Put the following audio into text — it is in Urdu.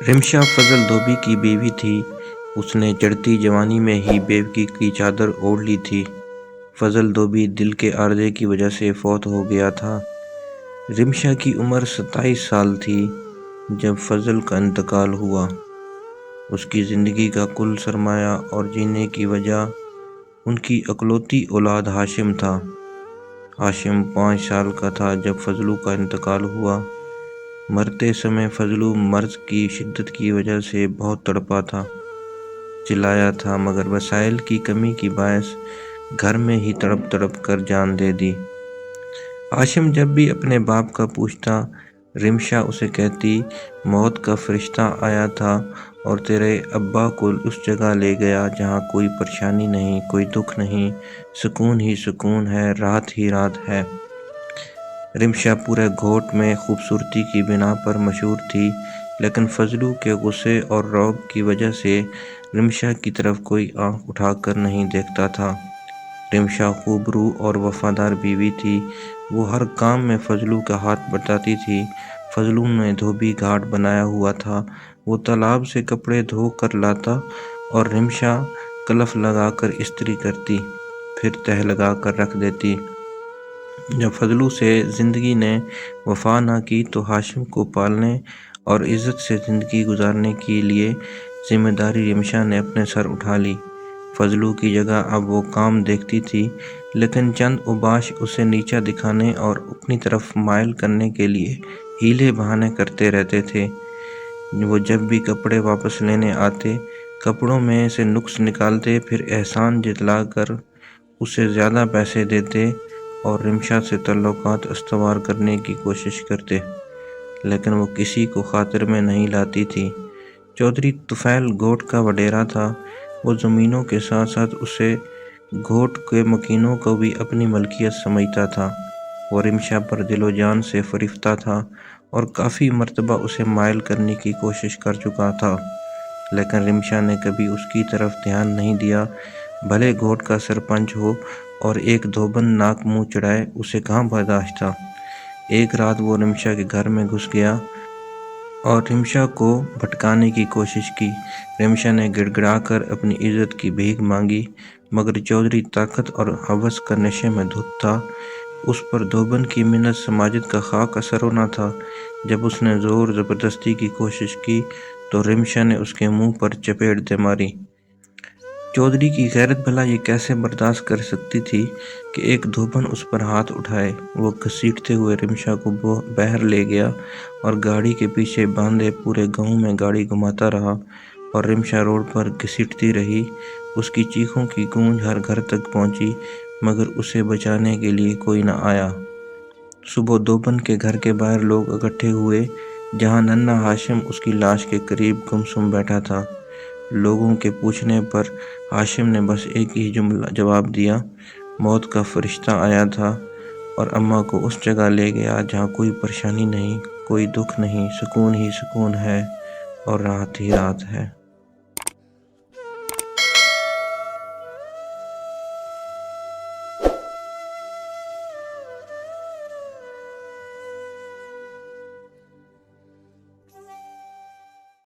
رمشا فضل دھوبی کی بیوی تھی۔ اس نے چڑھتی جوانی میں ہی بیوگی کی چادر اوڑھ لی تھی۔ فضل دھوبی دل کے عارضے کی وجہ سے فوت ہو گیا تھا۔ رمشا کی عمر 27 سال تھی جب فضل کا انتقال ہوا۔ اس کی زندگی کا کل سرمایہ اور جینے کی وجہ ان کی اکلوتی اولاد ہاشم تھا۔ ہاشم 5 سال کا تھا جب فضلو کا انتقال ہوا۔ مرتے سمے فضلو مرض کی شدت کی وجہ سے بہت تڑپا تھا، چلایا تھا، مگر وسائل کی کمی کی باعث گھر میں ہی تڑپ تڑپ کر جان دے دی۔ ہاشم جب بھی اپنے باپ کا پوچھتا، رمشا اسے کہتی، موت کا فرشتہ آیا تھا اور تیرے ابا کو اس جگہ لے گیا جہاں کوئی پریشانی نہیں، کوئی دکھ نہیں، سکون ہی سکون ہے، راحت ہی راحت ہے۔ رمشا پورے گھوٹ میں خوبصورتی کی بنا پر مشہور تھی، لیکن فضلو کے غصے اور رعب کی وجہ سے رمشا کی طرف کوئی آنکھ اٹھا کر نہیں دیکھتا تھا۔ رمشا خوب روح اور وفادار بیوی تھی۔ وہ ہر کام میں فضلو کا ہاتھ بٹاتی تھی۔ فضلو نے دھوبی گھاٹ بنایا ہوا تھا، وہ تالاب سے کپڑے دھو کر لاتا اور رمشا کلف لگا کر استری کرتی، پھر تہہ لگا کر رکھ دیتی۔ جب فضلو سے زندگی نے وفا نہ کی تو ہاشم کو پالنے اور عزت سے زندگی گزارنے کے لیے ذمہ داری رمشا نے اپنے سر اٹھا لی۔ فضلو کی جگہ اب وہ کام دیکھتی تھی، لیکن چند اوباش اسے نیچا دکھانے اور اپنی طرف مائل کرنے کے لیے ہیلے بہانے کرتے رہتے تھے۔ وہ جب بھی کپڑے واپس لینے آتے، کپڑوں میں سے نقص نکالتے، پھر احسان جتلا کر اسے زیادہ پیسے دیتے اور رمشا سے تعلقات استوار کرنے کی کوشش کرتے، لیکن وہ کسی کو خاطر میں نہیں لاتی تھی۔ چودھری طفیل گھوٹ کا وڈیرا تھا۔ وہ زمینوں کے ساتھ ساتھ اسے گھوٹ کے مکینوں کو بھی اپنی ملکیت سمجھتا تھا۔ وہ رمشا پر دل و جان سے فریفتہ تھا اور کافی مرتبہ اسے مائل کرنے کی کوشش کر چکا تھا، لیکن رمشا نے کبھی اس کی طرف دھیان نہیں دیا۔ بھلے گھوٹ کا سرپنچ ہو اور ایک دھوبن ناک منہ چڑھائے، اسے کہاں برداشت تھا۔ ایک رات وہ رمشا کے گھر میں گھس گیا اور رمشا کو بھٹکانے کی کوشش کی۔ رمشا نے گڑ گڑا کر اپنی عزت کی بھیک مانگی، مگر چودھری طاقت اور ہوس کا نشے میں دھت تھا۔ اس پر دھوبن کی منت سماجت کا خاک اثر ہونا تھا۔ جب اس نے زور زبردستی کی کوشش کی تو رمشا نے اس کے منہ پر چپیٹ دے ماری۔ چودھری کی غیرت بھلا یہ کیسے برداشت کر سکتی تھی کہ ایک دھوبن اس پر ہاتھ اٹھائے۔ وہ گھسیٹتے ہوئے رمشا کو باہر لے گیا اور گاڑی کے پیچھے باندھے پورے گاؤں میں گاڑی گھماتا رہا اور رمشا روڈ پر گھسیٹتی رہی۔ اس کی چیخوں کی گونج ہر گھر تک پہنچی، مگر اسے بچانے کے لیے کوئی نہ آیا۔ صبح دھوبن کے گھر کے باہر لوگ اکٹھے ہوئے، جہاں ننھا ہاشم اس کی لاش کے قریب گمسم بیٹھا تھا۔ لوگوں کے پوچھنے پر ہاشم نے بس ایک ہی جواب دیا، موت کا فرشتہ آیا تھا اور اماں کو اس جگہ لے گیا جہاں کوئی پریشانی نہیں، کوئی دکھ نہیں، سکون ہی سکون ہے اور راحت ہی راحت ہے۔